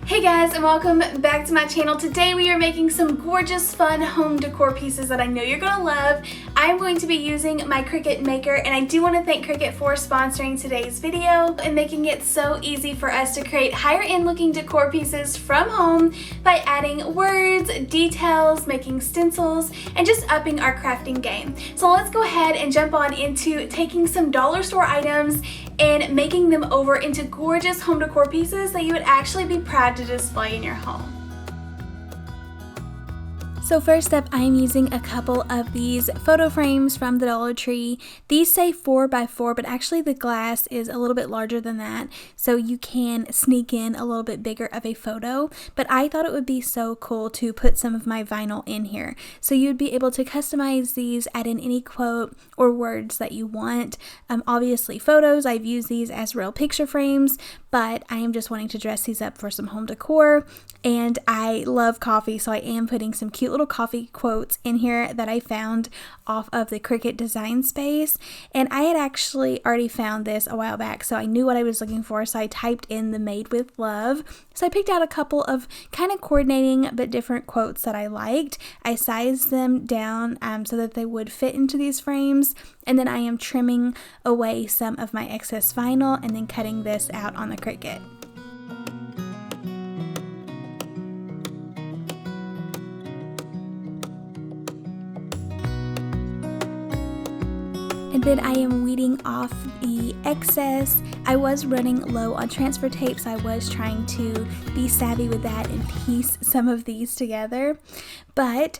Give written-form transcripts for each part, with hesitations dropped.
Hey guys, and welcome back to my channel. Today we are making some gorgeous fun home decor pieces that I know you're gonna love. I'm going to be using my Cricut Maker, and I do want to thank Cricut for sponsoring today's video and making it so easy for us to create higher end looking decor pieces from home by adding words, details, making stencils, and just upping our crafting game. So let's go ahead and jump on into taking some dollar store items and making them over into gorgeous home decor pieces that you would actually be proud to display in your home. So first up, I'm using a couple of these photo frames from the Dollar Tree. These say 4x4, but actually the glass is a little bit larger than that, so you can sneak in a little bit bigger of a photo. But I thought it would be so cool to put some of my vinyl in here. So you'd be able to customize these, add in any quote or words that you want. Obviously photos, I've used these as real picture frames, but I am just wanting to dress these up for some home decor. And I love coffee, so I am putting some cute little coffee quotes in here that I found off of the Cricut design space. And I had actually already found this a while back, so I knew what I was looking for, so I typed in the Made with Love. So I picked out a couple of kind of coordinating but different quotes that I liked. I sized them down so that they would fit into these frames, and then I am trimming away some of my excess vinyl and then cutting this out on the Cricut. And then I am weeding off the excess. I was running low on transfer tape, so I was trying to be savvy with that and piece some of these together. But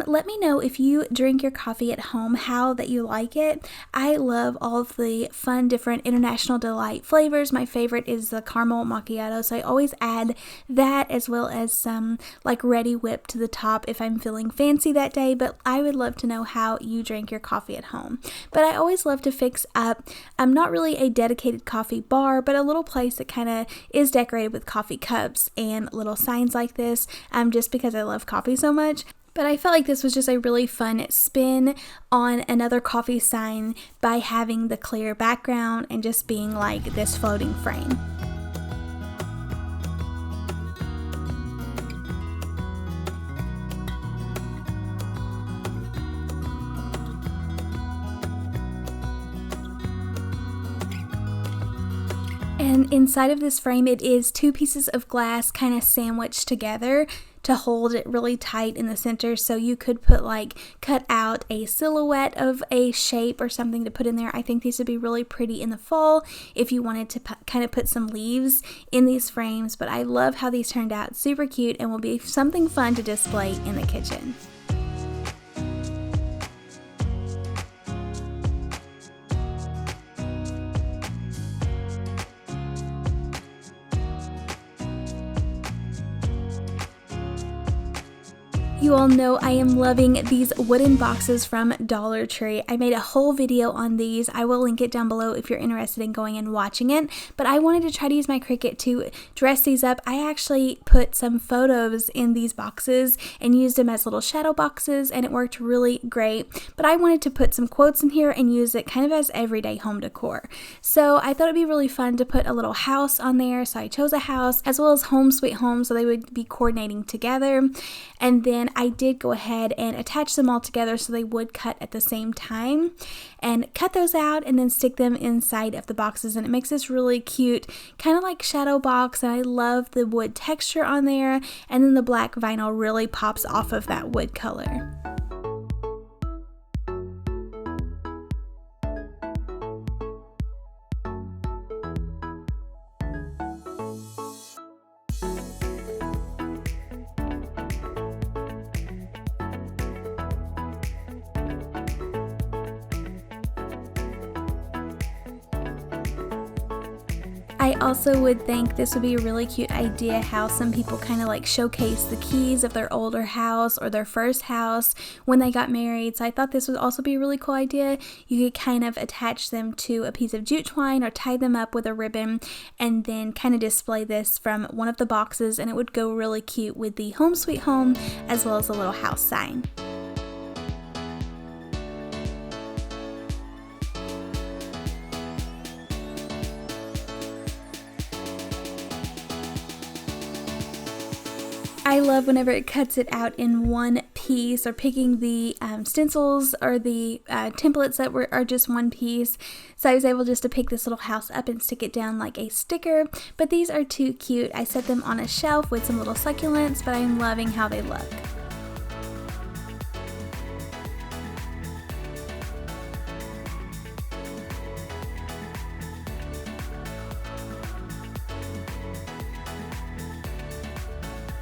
let me know if you drink your coffee at home, how that you like it. I love all of the fun different International Delight flavors. My favorite is the caramel macchiato, so I always add that as well as some like ready whip to the top if I'm feeling fancy that day. But I would love to know how you drink your coffee at home. But I always love to fix up, not really a dedicated coffee bar, but a little place that kind of is decorated with coffee cups and little signs like this, just because I love coffee so much. But I felt like this was just a really fun spin on another coffee sign by having the clear background and just being like this floating frame. And inside of this frame, it is two pieces of glass kind of sandwiched together to hold it really tight in the center, so you could cut out a silhouette of a shape or something to put in there. I think these would be really pretty in the fall if you wanted to kind of put some leaves in these frames. But I love how these turned out, super cute, and will be something fun to display in the kitchen. You all know I am loving these wooden boxes from Dollar Tree. I made a whole video on these. I will link it down below if you're interested in going and watching it. But I wanted to try to use my Cricut to dress these up. I actually put some photos in these boxes and used them as little shadow boxes, and it worked really great. But I wanted to put some quotes in here and use it kind of as everyday home decor. So I thought it'd be really fun to put a little house on there. So I chose a house as well as Home Sweet Home, so they would be coordinating together. And then I did go ahead and attach them all together so they would cut at the same time, and cut those out and then stick them inside of the boxes, and it makes this really cute kind of like shadow box. And I love the wood texture on there, and then the black vinyl really pops off of that wood color. I also would think this would be a really cute idea how some people kind of like showcase the keys of their older house or their first house when they got married. So I thought this would also be a really cool idea. You could kind of attach them to a piece of jute twine or tie them up with a ribbon and then kind of display this from one of the boxes, and it would go really cute with the Home Sweet Home as well as a little house sign. I love whenever it cuts it out in one piece, or picking the stencils or the templates that are just one piece. So I was able just to pick this little house up and stick it down like a sticker. But these are too cute. I set them on a shelf with some little succulents, but I'm loving how they look.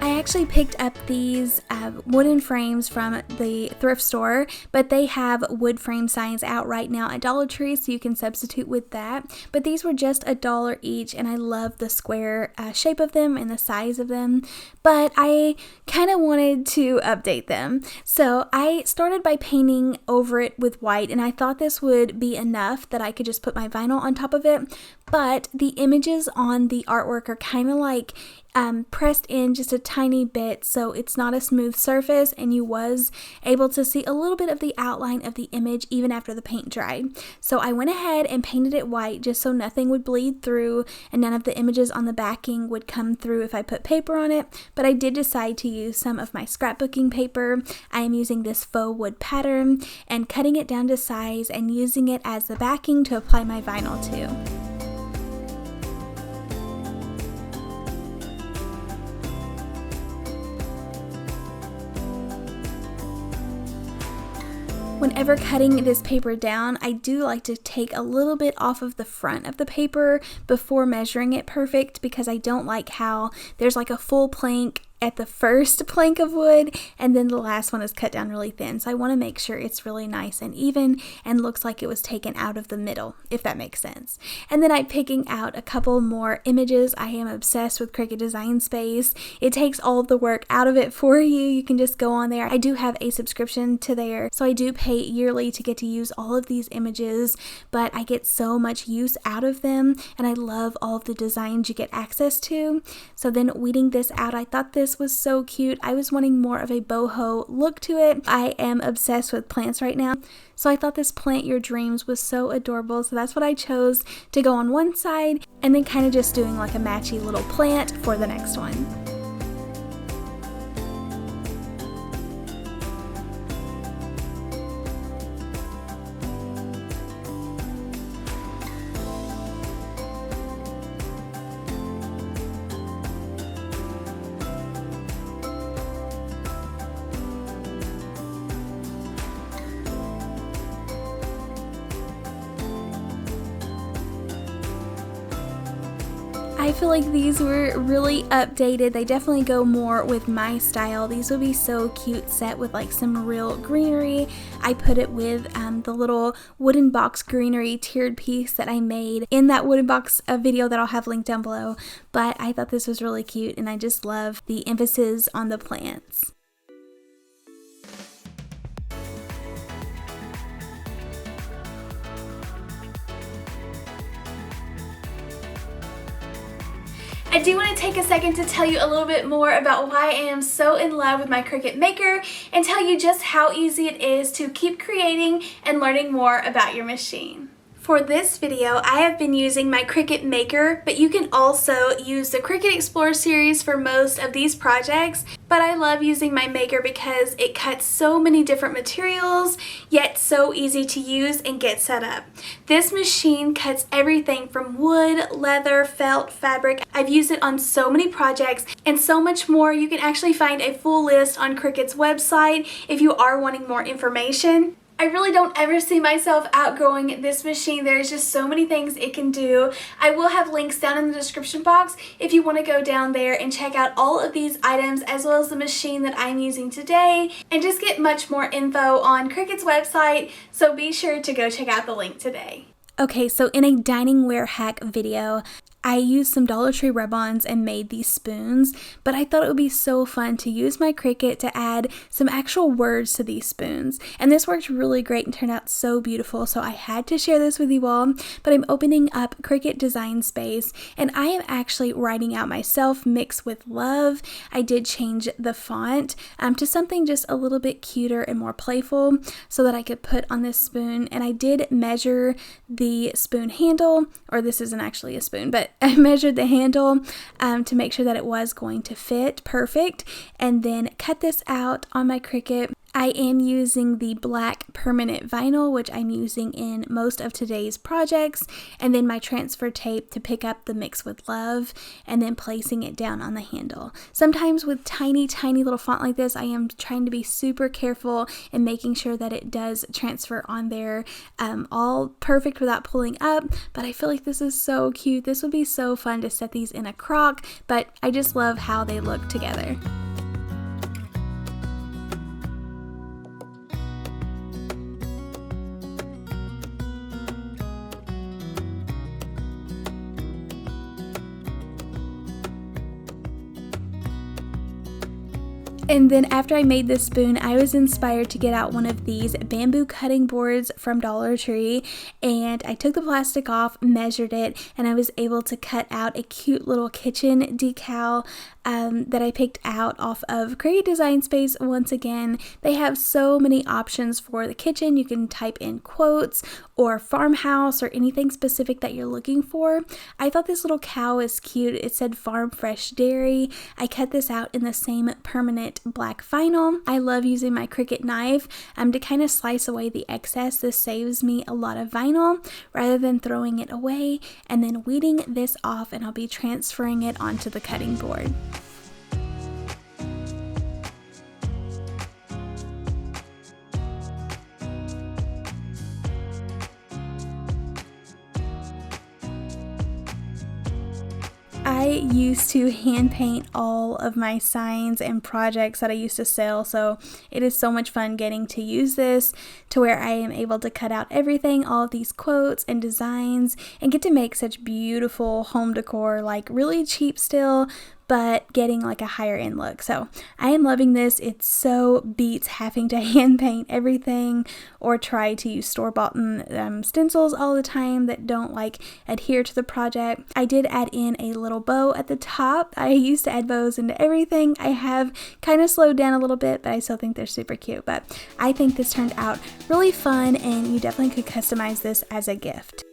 I actually picked up these wooden frames from the thrift store, but they have wood frame signs out right now at Dollar Tree, so you can substitute with that. But these were just $1 each, and I love the square shape of them and the size of them, but I kind of wanted to update them. So I started by painting over it with white, and I thought this would be enough that I could just put my vinyl on top of it, but the images on the artwork are kind of like pressed in just a tiny bit, so it's not a smooth surface, and you was able to see a little bit of the outline of the image even after the paint dried. So I went ahead and painted it white just so nothing would bleed through and none of the images on the backing would come through if I put paper on it, but I did decide to use some of my scrapbooking paper. I am using this faux wood pattern and cutting it down to size and using it as the backing to apply my vinyl to. Whenever cutting this paper down, I do like to take a little bit off of the front of the paper before measuring it perfect, because I don't like how there's like a full plank at the first plank of wood and then the last one is cut down really thin. So I want to make sure it's really nice and even and looks like it was taken out of the middle, if that makes sense. And then I'm picking out a couple more images. I am obsessed with Cricut Design Space. It takes all of the work out of it for you. You can just go on there. I do have a subscription to there, so I do pay yearly to get to use all of these images, but I get so much use out of them, and I love all of the designs you get access to. So then weeding this out, I thought this was so cute. I was wanting more of a boho look to it. I am obsessed with plants right now, so I thought this Plant Your Dreams was so adorable, so that's what I chose to go on one side, and then kind of just doing like a matchy little plant for the next one. I feel like these were really updated. They definitely go more with my style. These would be so cute set with like some real greenery. I put it with the little wooden box greenery tiered piece that I made in that wooden box video that I'll have linked down below. But I thought this was really cute, and I just love the emphasis on the plants. I do want to take a second to tell you a little bit more about why I am so in love with my Cricut Maker, and tell you just how easy it is to keep creating and learning more about your machine. For this video, I have been using my Cricut Maker, but you can also use the Cricut Explore series for most of these projects. But I love using my Maker because it cuts so many different materials, yet so easy to use and get set up. This machine cuts everything from wood, leather, felt, fabric. I've used it on so many projects and so much more. You can actually find a full list on Cricut's website if you are wanting more information. I really don't ever see myself outgrowing this machine. There's just so many things it can do. I will have links down in the description box if you want to go down there and check out all of these items, as well as the machine that I'm using today, and just get much more info on Cricut's website, so be sure to go check out the link today. Okay, so in a dining ware hack video, I used some Dollar Tree rub-ons and made these spoons, but I thought it would be so fun to use my Cricut to add some actual words to these spoons. And this worked really great and turned out so beautiful, so I had to share this with you all. But I'm opening up Cricut Design Space, and I am actually writing out myself mixed with love. I did change the font to something just a little bit cuter and more playful so that I could put on this spoon. And I did measure the spoon handle, or this isn't actually a spoon, but I measured the handle to make sure that it was going to fit perfect, and then cut this out on my Cricut. I am using the black permanent vinyl, which I'm using in most of today's projects, and then my transfer tape to pick up the Mix with Love, and then placing it down on the handle. Sometimes with tiny little font like this, I am trying to be super careful in making sure that it does transfer on there all perfect without pulling up, but I feel like this is so cute. This would be so fun to set these in a crock, but I just love how they look together. And then after I made this spoon, I was inspired to get out one of these bamboo cutting boards from Dollar Tree, and I took the plastic off, measured it, and I was able to cut out a cute little kitchen decal that I picked out off of Cricut Design Space. Once again, they have so many options for the kitchen. You can type in quotes or farmhouse or anything specific that you're looking for. I thought this little cow is cute. It said Farm Fresh Dairy. I cut this out in the same permanent black vinyl. I love using my Cricut knife to kind of slice away the excess. This saves me a lot of vinyl rather than throwing it away, and then weeding this off, and I'll be transferring it onto the cutting board. I used to hand paint all of my signs and projects that I used to sell, so it is so much fun getting to use this to where I am able to cut out everything, all of these quotes and designs, and get to make such beautiful home decor, like really cheap still, but getting like a higher end look. So I am loving this. It so beats having to hand paint everything or try to use store-bought stencils all the time that don't like adhere to the project. I did add in a little bow at the top. I used to add bows into everything. I have kind of slowed down a little bit, but I still think they're super cute. But I think this turned out really fun, and you definitely could customize this as a gift.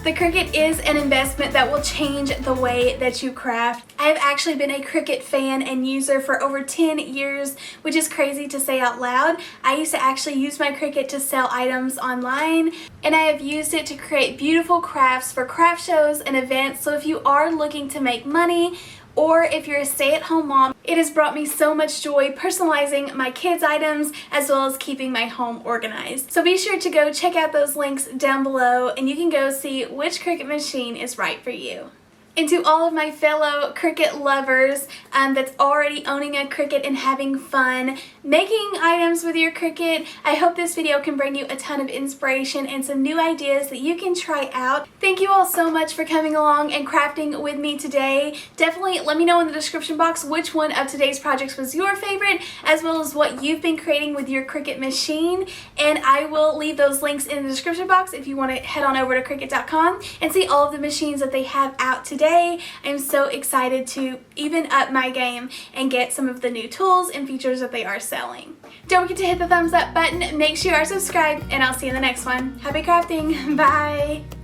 The Cricut is an investment that will change the way that you craft. I've actually been a Cricut fan and user for over 10 years, which is crazy to say out loud. I used to actually use my Cricut to sell items online, and I have used it to create beautiful crafts for craft shows and events. So if you are looking to make money, or if you're a stay-at-home mom, it has brought me so much joy personalizing my kids' items as well as keeping my home organized. So be sure to go check out those links down below, and you can go see which Cricut machine is right for you. And to all of my fellow Cricut lovers that's already owning a Cricut and having fun making items with your Cricut, I hope this video can bring you a ton of inspiration and some new ideas that you can try out. Thank you all so much for coming along and crafting with me today. Definitely let me know in the description box which one of today's projects was your favorite, as well as what you've been creating with your Cricut machine. And I will leave those links in the description box if you want to head on over to Cricut.com and see all of the machines that they have out today. I'm so excited to even up my game and get some of the new tools and features that they are selling. Don't forget to hit the thumbs up button, make sure you are subscribed, and I'll see you in the next one. Happy crafting! Bye!